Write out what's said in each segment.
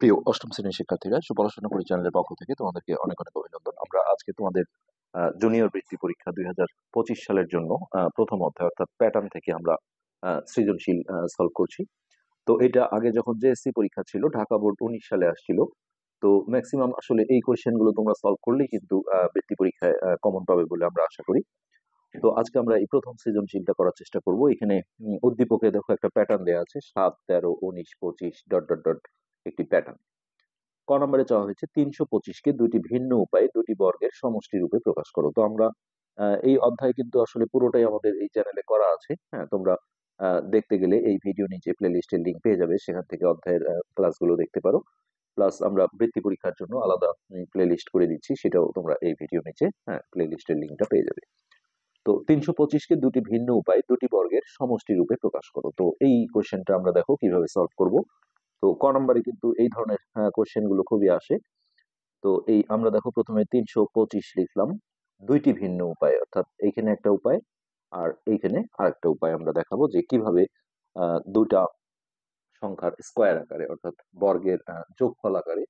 প্রিয় অষ্টম শ্রেণীর শিক্ষার্থীরা, সুপড়াশোনা করি চ্যানেলের পক্ষ থেকে তোমাদেরকে অনেক অনেক অভিনন্দন। আমরা আজকে তোমাদের জুনিয়র বৃত্তি পরীক্ষা 2025 সালের জন্য প্রথম অধ্যায় অর্থাৎ প্যাটার্ন থেকে আমরা সৃজনশীল সলভ করছি। তো এটা আগে যখন জেএসসি পরীক্ষা ছিল, ঢাকা বোর্ড 19 সালে আসছিল। তো ম্যাক্সিমাম আসলে এই কোয়েশ্চেন গুলো তোমরা সলভ করলেই কিন্তু বৃত্তি পরীক্ষায় কমন পাবে বলে আমরা আশা করি। তো আজকে আমরা এই প্রথম সৃজনশীলটা করার চেষ্টা করব। এখানে উদ্দীপকে দেখো একটা প্যাটার্ন দেওয়া আছে, 7, 13, 19, 25 ডট ডট ডট একটি প্যাটার্ন। ক নম্বরে চাওয়া হয়েছে 325-কে দুটি ভিন্ন উপায়ে দুটি বর্গের সমষ্টি রূপে প্রকাশ করো। তো আমরা এই অধ্যায় কিন্তু আসলে পুরোটাই আমাদের এই চ্যানেলে করা আছে। হ্যাঁ, তোমরা দেখতে গেলে এই ভিডিও নিচে প্লে লিস্টের লিঙ্ক পেয়ে যাবে, সেখান থেকে অধ্যায়ের ক্লাসগুলো দেখতে পারো। প্লাস আমরা বৃত্তি পরীক্ষার জন্য আলাদা প্লে লিস্ট করে দিচ্ছি, সেটাও তোমরা এই ভিডিও নিচে প্লে লিস্টের লিঙ্কটা পেয়ে যাবে। তো 325-কে দুটি ভিন্ন উপায়ে দুটি বর্গের সমষ্টি রূপে প্রকাশ করো। তো এই কোশ্চেনটা আমরা দেখো কিভাবে সলভ করব। তো ক নম্বরে কিন্তু এই ধরনের কোশ্চেন গুলো খুবই আসে। তো এই আমরা দেখো প্রথমে 325 লিখলাম, দুইটি ভিন্ন উপায়, অর্থাৎ এইখানে একটা উপায় আর এইখানে আরেকটা উপায় আমরা দেখাবো যে কিভাবে দুটা সংখ্যার স্কোয়ার আকারে অর্থাৎ বর্গের যোগফল আকারে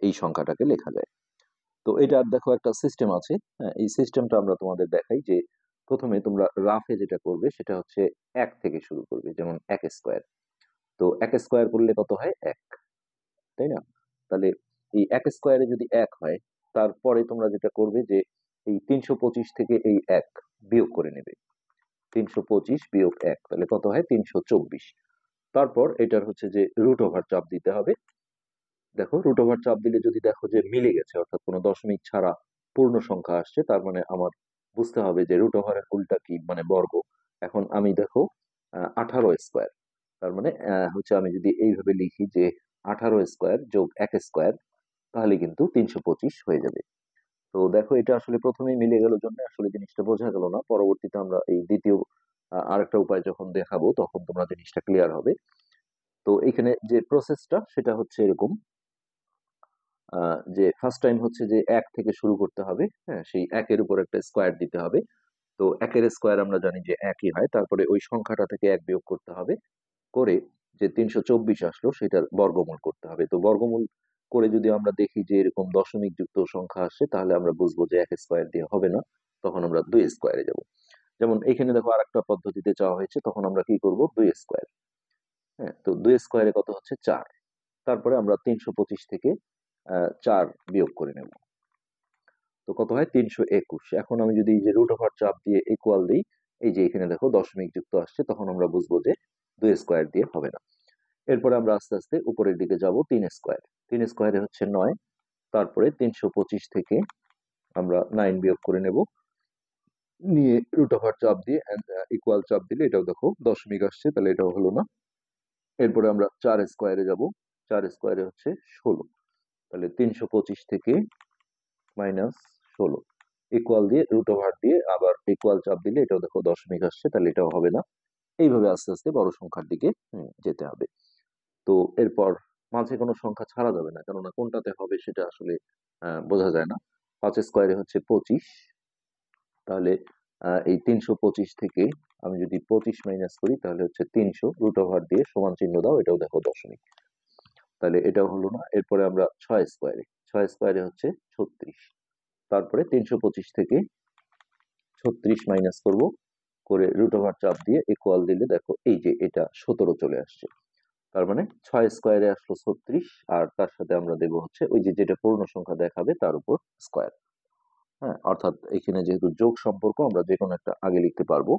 এই সংখ্যাটাকে লেখা যায়। তো এটা দেখো একটা সিস্টেম আছে। এই সিস্টেমটা আমরা তোমাদের দেখাই যে প্রথমে তোমরা রাফে যেটা করবে সেটা হচ্ছে 1 থেকে শুরু করবে, যেমন 1 স্কোয়ার। তো 1 স্কোয়ার করলে কত হয়? 1, তাই না? তাহলে এই 1 স্কোয়ারে যদি 1 হয়, তারপরে তোমরা যেটা করবে যে এই 325 থেকে এই 1 বিয়োগ করে নেবে। 325 বিয়োগ 1, তাহলে কত হয়? 324। তারপর এটার হচ্ছে যে রুট ওভার চাপ দিতে হবে। দেখো রুট ওভার চাপ দিলে যদি দেখো যে মিলে গেছে, অর্থাৎ কোনো দশমিক ছাড়া পূর্ণ সংখ্যা আসছে, তার মানে আমার বুঝতে হবে যে রুট ওভারের উল্টা কি, মানে বর্গ। এখন আমি দেখো 18 স্কোয়ার, তার মানে হচ্ছে আমি যদি এইভাবে লিখি যে 18 স্কোয়ার যোগ 1 স্কোয়ার, তাহলে কিন্তু 325 হয়ে যাবে। তো দেখো এটা আসলে প্রথমেই মিলে গেল জন্য আসলে জিনিসটা বোঝা গেল না, পরবর্তীতে আমরা এই দ্বিতীয় আরেকটা উপায় যখন দেখাবো তখন তোমরা জিনিসটা ক্লিয়ার হবে। তো এখানে যে প্রসেসটা সেটা হচ্ছে এরকম, যে ফার্স্ট টাইম হচ্ছে যে 1 থেকে শুরু করতে হবে। হ্যাঁ, সেই 1-এর উপর একটা স্কোয়ার দিতে হবে। তো 1-এর স্কোয়ার আমরা জানি যে 1-ই হয়, তারপরে ওই সংখ্যাটা থেকে 1 বিয়োগ করতে হবে, করে যে 324 আসলো সেটার বর্গমূল করতে হবে। তো বর্গমূল করে যদি আমরা দেখি যে এরকম দশমিক যুক্ত সংখ্যা আসে, তাহলে আমরা বুঝবো যে 1 স্কোয়ার দিয়ে হবে না, তখন আমরা 2 স্কোয়ারে যাব। যেমন এখানে দেখো আরেকটা পদ্ধতিতে চাওয়া হয়েছে, তখন আমরা কি করব? 2 স্কোয়ার। হ্যাঁ, তো 2 স্কোয়ারে কত হচ্ছে? 4। তারপরে আমরা 325 থেকে 4 বিয়োগ করে নেব। তো কত হয়? 321। এখন আমি যদি এই যে রুট ওভার চাপ দিয়ে ইকুয়াল দিই, এই যে এখানে দেখো দশমিক যুক্ত আসছে, তখন আমরা বুঝবো যে 2 স্কোয়ার দিয়ে হবে না। এরপরে আমরা আস্তে আস্তে উপরের দিকে যাব। 3 স্কোয়ার, 3 স্কোয়ারে হচ্ছে 9। তারপরে 325 থেকে আমরা 9 বিয়োগ করে নেব, নিয়ে রুট ওভার চাপ দিয়ে ইকুয়াল চাপ দিলে এটাও দেখো দশমিক আসছে, তাহলে এটাও হলো না। এরপরে আমরা 4 স্কোয়ারে যাব, 4 স্কোয়ারে হচ্ছে 16। তাহলে 325 থেকে -16 ইকুয়াল দিয়ে রুট ওভার দিয়ে আবার ইকুয়াল চাপ দিলে এটাও দেখো দশমিক আসছে, তাহলে এটাও হবে না। এইভাবে আস্তে আস্তে বড় সংখ্যার দিকে যেতে হবে। তো এরপর মাঝে কোনো সংখ্যা ছাড়া যাবে না, কেননা কোনটাতে হবে সেটা আসলে বোঝা যায় না। 5 স্কোয়ারে হচ্ছে 25। তাহলে এই 325 থেকে আমি যদি 25 মাইনাস করি, তাহলে হচ্ছে 300, রুট ওভার দিয়ে সমান চিহ্ন দাও, এটাও দেখো দশমিক, তাহলে এটাও হলো না। এরপরে আমরা 6 স্কোয়ারে, 6 স্কোয়ারে হচ্ছে 36। তারপরে 325 থেকে 36 মাইনাস করব, করে রুট ওভার চাপ দিয়ে ইকুয়াল দিলে দেখো এই যে এটা 17 চলে আসছে। তার মানে 6 স্কোয়ারে আসলো 36, আর তার সাথে আমরা দেব হচ্ছে ওই যে যেটা পূর্ণ সংখ্যা দেখাবে তার উপর স্কোয়ার। হ্যাঁ, অর্থাৎ এখানে যেহেতু যোগ সম্পর্ক, আমরা যে কোনো একটা আগে লিখতে পারবো।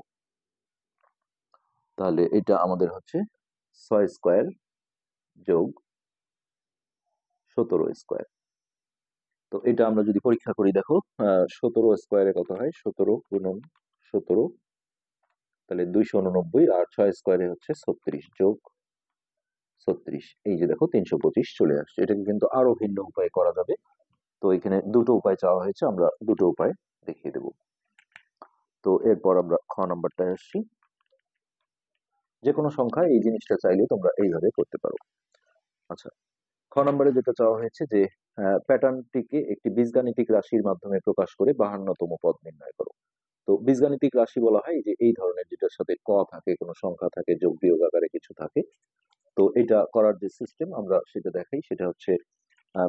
তাহলে এটা আমাদের হচ্ছে 6 স্কোয়ার যোগ 17 স্কোয়ার। তো এটা আমরা যদি পরীক্ষা করি, দেখো 17 স্কোয়ারে কত হয়? 17 গুণন 17, তাহলে 289, আর 6 স্কোয়ারে হচ্ছে 36 যোগ 36, এই যে দেখো 325 চলে আসছে। এটাকে কিন্তু আরো ভিন্ন উপায়ে করা যাবে। তো এখানে দুটো উপায় চাওয়া হয়েছে, আমরা দুটো উপায় দেখিয়ে দেব। তো এরপর আমরা খ নাম্বারটায় আসছি। যে কোনো সংখ্যা এই জিনিসটা চাইলে তোমরা এইভাবে করতে পারো। আচ্ছা, খ নম্বরে যেটা চাওয়া হয়েছে যে প্যাটার্নটিকে একটি বীজগাণিতিক রাশির মাধ্যমে প্রকাশ করে 52তম পদ নির্ণয় করো। তো বীজগাণিতিক রাশি বলা হয় যে এই ধরনের, যেটার সাথে ক থাকে, কোনো সংখ্যা থাকে, যোগ বিয়োগ আকারে কিছু থাকে। তো এটা করার যে সিস্টেম আমরা সেটা দেখাই, সেটা হচ্ছে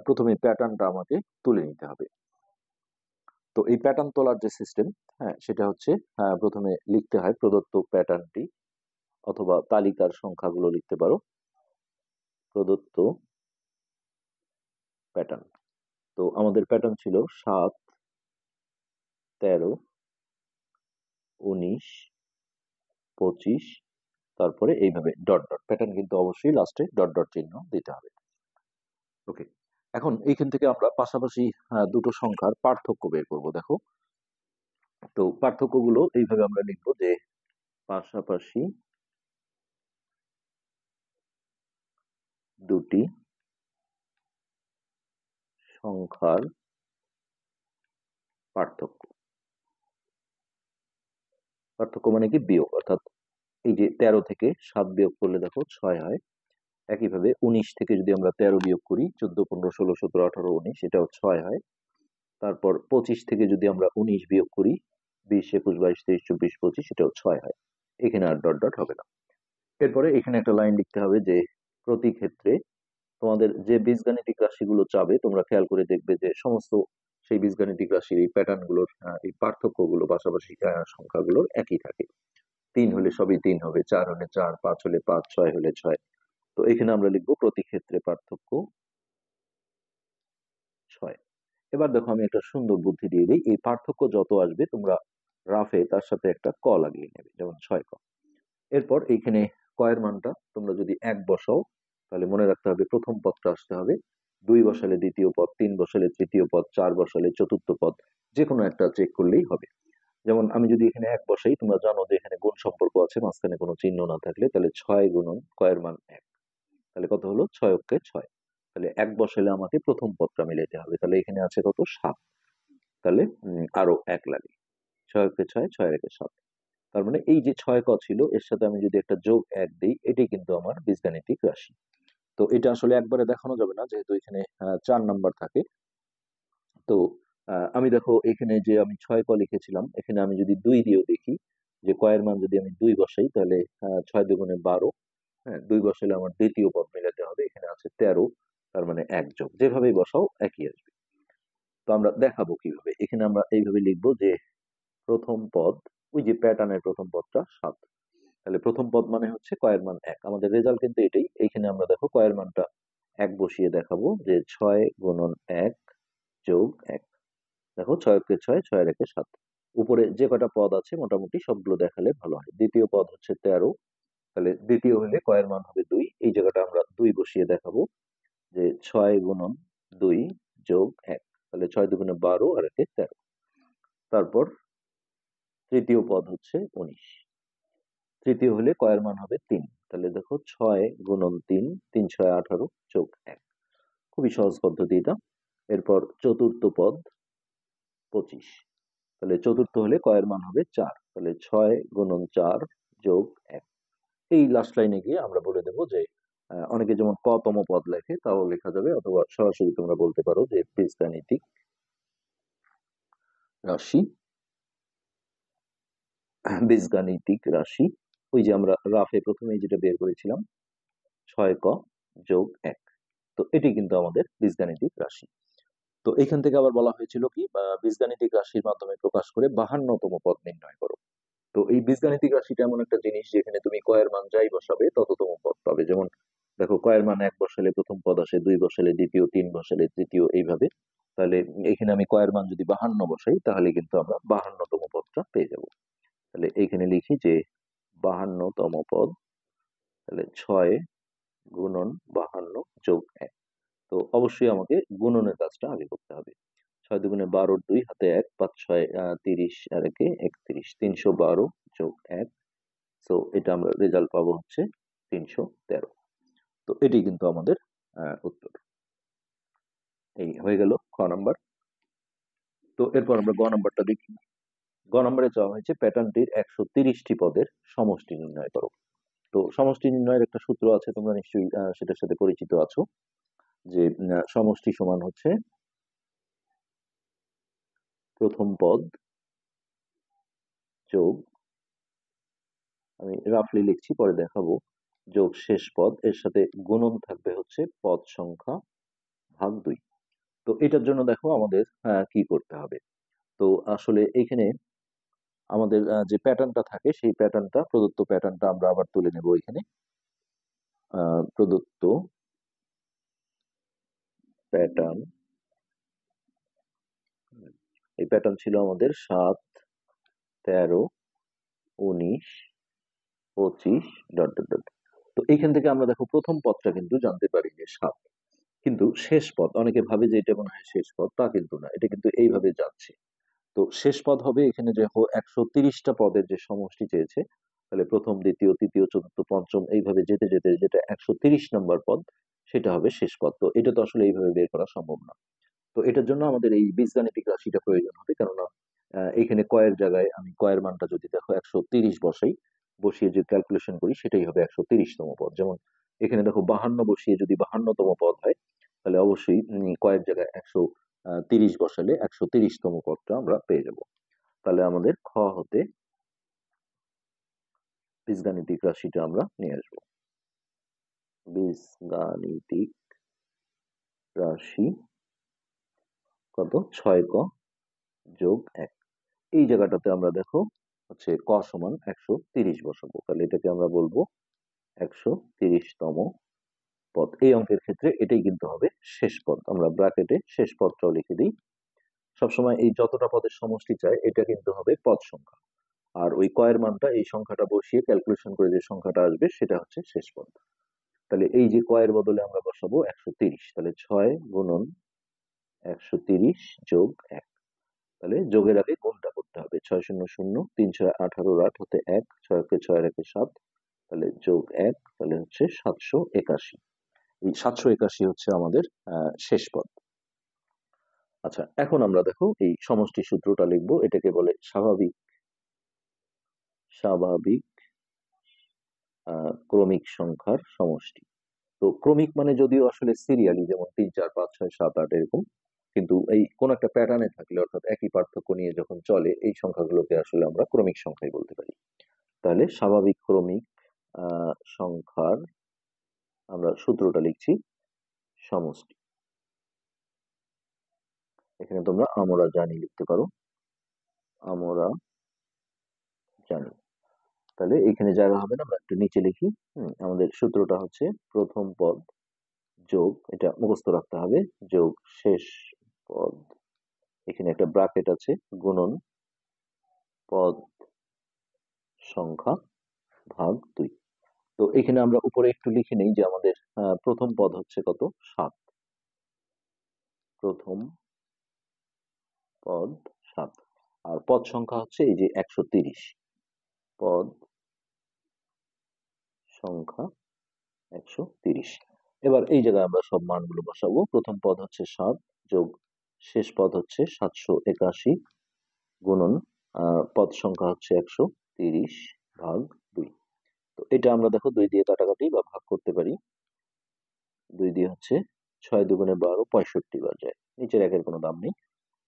প্রথমে প্যাটার্নটা আমাকে তুলে নিতে হবে। তো এই প্যাটার্ন তোলার যে সিস্টেম, হ্যাঁ, সেটা হচ্ছে প্রথমে লিখতে হয় প্রদত্ত প্যাটার্নটি, অথবা তালিকার সংখ্যাগুলো লিখতে পারো, প্রদত্ত প্যাটার্ন। তো আমাদের প্যাটার্ন ছিল 7, 13, 19, 25, তারপরে এইভাবে ডট ডট। প্যাটার্ন কিন্তু অবশ্যই লাস্টে ডট ডট চিহ্ন দিতে হবে। ওকে, এখন এইখান থেকে আমরা পাশাপাশি দুটো সংখ্যার পার্থক্য বের করব। দেখো, তো পার্থক্যগুলো এইভাবে আমরা লিখবো যে পাশাপাশি দুটি সংখ্যার পার্থক্য। পার্থক্য মানে কি? বিয়োগ। অর্থাৎ এই যে 13 থেকে 7 বিয়োগ করলে দেখো 6 হয়। একইভাবে 19 থেকে যদি আমরা 13 বিয়োগ করি, 14, 15, 16, 17, 18, 19, এটাও 6 হয়। তারপর 25 থেকে যদি আমরা 19 বিয়োগ করি, 20, 21, 22, 23, 24, 25, এটাও 6 হয়। এখানে আর ডট ডট হবে না। এরপরে এখানে একটা লাইন লিখতে হবে যে প্রতি ক্ষেত্রে তোমাদের যে বীজগাণিতিক রাশিগুলো চাবে, তোমরা খেয়াল করে দেখবে যে সমস্ত সেই বীজগাণিতিক রাশির এই প্যাটার্ন গুলোর এই পার্থক্যগুলো পাশাপাশি সংখ্যাগুলোর একই থাকে। 3 হলে সবই 3 হবে, 4 হলে 4, 5 হলে 5, 6 হলে 6। তো এখানে আমরা লিখবো প্রতি ক্ষেত্রে পার্থক্য 6। এবার দেখো, আমি একটা সুন্দর বুদ্ধি দিয়ে দিই। এই পার্থক্য যত আসবে তোমরা রাফে তার সাথে একটা ক লাগিয়ে নেবে, যেমন 6 ক। এরপর এইখানে কয়ের মানটা তোমরা যদি 1 বসাও, তাহলে মনে রাখতে হবে প্রথম পদটা আসতে হবে, 2 বসালে দ্বিতীয় পদ, 3 বসালে তৃতীয় পদ, 4 বসালে চতুর্থ পদ, যে কোনো একটা চেক করলেই হবে। যেমন আমি যদি এখানে 1 বসাই, তোমরা জানো যে এখানে গুণ সম্পর্ক আছে, মাঝখানে কোনো চিহ্ন না থাকলে, তাহলে 6 গুণন কয়ের মান 1, তাহলে কত হলো? 6 অক্ষে 6। তাহলে 1 বসালে আমাকে প্রথম পদটা মিলাইতে হবে, তাহলে এখানে আছে কত? 7। তাহলে আরো 1 লাগে, 6 অক্ষে 6, 6 একে 7। তার মানে এই যে 6 ক ছিল, এর সাথে আমি যদি একটা যোগ 1 দিই, এটাই কিন্তু আমার বীজগাণিতিক রাশি। তো এটা আসলে একবারে দেখানো যাবে না, যেহেতু এখানে 4 নাম্বার থাকে। তো আমি দেখো এখানে যে আমি 6 ক লিখেছিলাম, এখানে আমি যদি 2 দিয়েও দেখি, যে কয়ের মান যদি আমি 2 বসাই, তাহলে 6 দুগুণে 12। হ্যাঁ, 2 বসালে আমার দ্বিতীয় পদ মেলাতে হবে, এখানে আছে 13, তার মানে 1 যোগ। যেভাবেই বসাও একই আসবে। তো আমরা দেখাবো কিভাবে। এখানে আমরা এইভাবে লিখবো যে প্রথম পদ, ওই যে প্যাটার্নের প্রথম পদটা 7। তাহলে প্রথম পদ মানে হচ্ছে কয়ের মান 1। আমাদের রেজাল্ট কিন্তু এটাই। এইখানে আমরা দেখো কয়ের মানটা 1 বসিয়ে দেখাবো যে 6 গুণন 1 যোগ 1। দেখো 6 কে 6, 6 রেখে 7। উপরে যে কটা পদ আছে মোটামুটি সবগুলো দেখালে ভালো হয়। দ্বিতীয় পদ হচ্ছে 13, তাহলে দ্বিতীয় হলে কয়ের মান হবে 2। এই জায়গাটা আমরা 2 বসিয়ে দেখাবো যে 6 গুণন 2 যোগ 1। তাহলে 6 দুগুণে 12 আর একে 13। তারপর তৃতীয় পদ হচ্ছে 19। তৃতীয় হলে কয়ের মান হবে 3। তাহলে দেখো 6 গুণন 3, 3 6 18 যোগ 1। খুবই সহজ পদ্ধতি এটা। এরপর চতুর্থ পদ 25। তাহলে চতুর্থ হলে কয়ের মান হবে 4। তাহলে 6 গুণন 4 যোগ 1। এই লাস্ট লাইনে গিয়ে আমরা বলে দেবো যে অনেকে যেমন কতম পদ লেখে, তাও লেখা যাবে, অথবা সরাসরি তোমরা বলতে পারো যে বীজগাণিতিক রাশি, বীজগাণিতিক রাশি। ওই যে আমরা রাফে প্রথমেই যেটা বের করেছিলাম, 6 ক যোগ 1। তো এটি কিন্তু আমাদের বীজগাণিতিক রাশি। তো এখান থেকে আবার বলা হয়েছিল কি, বীজগাণিতিক রাশির মাধ্যমে প্রকাশ করে 52তম পদ নির্ণয় করো। তো এই বীজগাণিতিক রাশিটা এমন একটা জিনিস যেখানে তুমি কয়ের মান যাই বসাবে তততম পদ পাবে। যেমন দেখো, কয়ের মান 1 বসালে প্রথম পদ আসে, 2 বসালে দ্বিতীয়, 3 বসালে তৃতীয়, এইভাবে। তাহলে এখানে আমি কয়ের মান যদি 52 বসাই, তাহলে কিন্তু আমরা 52তম পদটা পেয়ে যাব। তাহলে এইখানে লিখি যে 52তম পদ, তাহলে 6 গুণন 52 যোগ 1। তো অবশ্যই আমাকে গুণনের কাজটা আগে করতে হবে। 6 দুগুণে 12, 2 হাতে 1, 5 6 30 আর একে 31, 312 যোগ 1। তো এটা আমরা রেজাল্ট পাবো হচ্ছে 313। তো এটি কিন্তু আমাদের উত্তর। এই হয়ে গেল খ নাম্বার। তো এরপর আমরা গ নাম্বারটা দেখি। গ নাম্বারে চাওয়া হয়েছে প্যাটার্নটির 130টি পদের সমষ্টি নির্ণয় করো। তো সমষ্টি নির্ণয়ের একটা সূত্র আছে, তোমরা নিশ্চয়ই সেটার সাথে পরিচিত আছো, যে সমষ্টি সমান হচ্ছে প্রথম পদ যোগ, আমি রাফলি লিখছি পরে দেখাবো, যোগ শেষ পদ, এর সাথে গুণন থাকবে হচ্ছে পদ সংখ্যা ভাগ 2। তো এটার জন্য দেখো আমাদের কি করতে হবে। তো আসলে এখানে আমাদের যে প্যাটার্নটা থাকে সেই প্যাটার্নটা, প্রদত্ত প্যাটার্নটা আমরা আবার তুলে নেব এখানে। প্রদত্ত প্যাটার্ন, এই প্যাটার্ন ছিল আমাদের 7, 13, 19, 25 ডট ডট ডট। তো এইখান থেকে আমরা দেখো প্রথম পদটা কিন্তু জানতে পারি যে 7, কিন্তু শেষ পদ অনেকে ভাবে যে এটা মনে হয় শেষ পদ, তা কিন্তু না, এটা কিন্তু এইভাবে যাচ্ছে। তো শেষ পদ হবে এখানে যে 130টা পদের যে সমষ্টি চেয়েছে, তাহলে প্রথম, দ্বিতীয়, তৃতীয়, চতুর্থ, পঞ্চম এইভাবে যেতে যেতে যেটা 130 নম্বর পদ, সেটা হবে শেষ পদ। তো এটা তো আসলে এইভাবে বের করা সম্ভব না। তো এটার জন্য আমাদের এই বীজগাণিতিক রাশিটা প্রয়োজন হবে, কেননা এখানে কয়ের জায়গায় আমি কয়ের মানটা যদি দেখো 130 বসাই, বসিয়ে যে ক্যালকুলেশন করি সেটাই হবে 130তম পদ। যেমন এখানে দেখো 52 বসিয়ে যদি 52তম পদ হয়, তাহলে অবশ্যই কয়ের জায়গায় 130 বসালে 130তম পদটা আমরা পেয়ে যাব। তাহলে আমাদের খ হতে বীজগাণিতিক রাশিটা আমরা নিয়ে আসবো। বীজগাণিতিক রাশি কত? 6ক যোগ 1। এই জায়গাটাতে আমরা দেখো হচ্ছে ক সমান 130 বসাবো, তাহলে এটাকে আমরা বলবো 130তম পদ। এই অঙ্কের ক্ষেত্রে এটাই কিন্তু হবে শেষ পদ। আমরা ব্র্যাকেটে শেষ পদটাও লিখে দিই। সবসময় এই যতটা পদের সমষ্টি চাই এটা কিন্তু হবে পদ সংখ্যা, আর ওই কয়ের মানটা এই সংখ্যাটা বসিয়ে ক্যালকুলেশন করে যে সংখ্যাটা আসবে সেটা হচ্ছে শেষ পদ। তাহলে এই যে কয়ের বদলে আমরা বসাবো 130, তাহলে 6 গুণন 130 যোগ 1। তাহলে যোগের আগে গুণটা করতে হবে, 6 শূন্য শূন্য, 3 6 18, 8 হতে 1, 6 কে 6 রেখে 7, তাহলে যোগ 1, তাহলে হচ্ছে 781। এই 781 হচ্ছে আমাদের শেষ পদ। আচ্ছা, এখন আমরা দেখো এই সমষ্টি সূত্রটা লিখবো। এটাকে বলে স্বাভাবিক স্বাভাবিক ক্রমিক সংখ্যার সমষ্টি। তো ক্রমিক মানে যদিও আসলে সিরিয়ালি, যেমন 3 4 5 6 7 8 এরকম, কিন্তু এই কোন একটা প্যাটার্নে থাকলে অর্থাৎ একই পার্থক্য নিয়ে যখন চলে, এই সংখ্যাগুলোকে আসলে আমরা ক্রমিক সংখ্যাই বলতে পারি। তাহলে স্বাভাবিক ক্রমিক সংখ্যার আমরা সূত্রটা লিখছি সমষ্টি। এখানে তোমরা আমরা জানি লিখতে পারো, আমরা জানি। তাহলে এখানে জায়গা হবে না, আমরা একটু নিচে লিখি। আমাদের সূত্রটা হচ্ছে প্রথম পদ যোগ, এটা মুখস্থ রাখতে হবে, যোগ শেষ পদ, এখানে একটা ব্র্যাকেট আছে, গুণন পদ সংখ্যা ভাগ 2। তো এখানে আমরা উপরে একটু লিখে নেই যে আমাদের প্রথম পদ হচ্ছে কত? 7। প্রথম পদ 7, আর পদ সংখ্যা হচ্ছে এই যে 130। পদ সংখ্যা 130। এবার এই জায়গায় আমরা সব মানগুলো বসাবো। প্রথম পদ হচ্ছে 7 যোগ শেষ পদ হচ্ছে 781 গুণন পদ সংখ্যা হচ্ছে 130 ভাগ 2। তো এটা আমরা দেখো 2 দিয়ে কাটাকাটি বা ভাগ করতে পারি। 2 দিয়ে হচ্ছে 6 দুগুণে 12, 65 বার যায়, নিচের একের কোনো দাম নেই।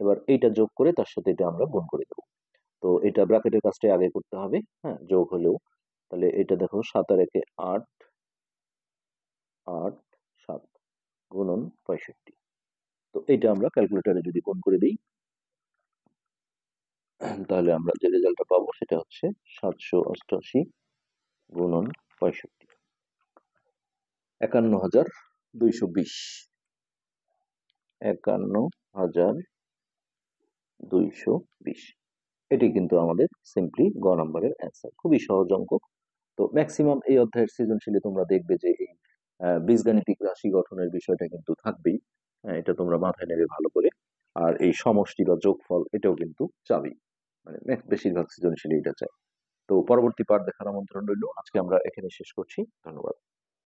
এবার এইটা যোগ করে তার সাথে এটা আমরা গুণ করে দেবো। তো এটা ব্র্যাকেটের কাজটাই আগে করতে হবে, হ্যাঁ, যোগ হলেও। তাহলে এটা দেখো 7 আর 1 8, 8 7 গুণন 65। তো এটা আমরা ক্যালকুলেটরে যদি গুণ করে দিই, তাহলে আমরা যে রেজাল্টটা পাবো সেটা হচ্ছে 788 গুণন 65, 51220। 51220, এটি কিন্তু আমাদের সিম্পলি গ নাম্বারের অ্যান্সার। খুবই সহজ অঙ্ক। তো ম্যাক্সিমাম এই অধ্যায়ের সৃজনশীলে তোমরা দেখবে যে এই বীজগাণিতিক রাশি গঠনের বিষয়টা কিন্তু থাকবেই। এটা তোমরা মাথায় নেবে ভালো করে। আর এই সমষ্টি বা যোগফল এটাও কিন্তু চাবি, মানে বেশিরভাগ সৃজনশীলে এটা চাই। তো পরবর্তী পার্ট দেখার আমন্ত্রণ রইল। আজকে আমরা এখানে শেষ করছি। ধন্যবাদ।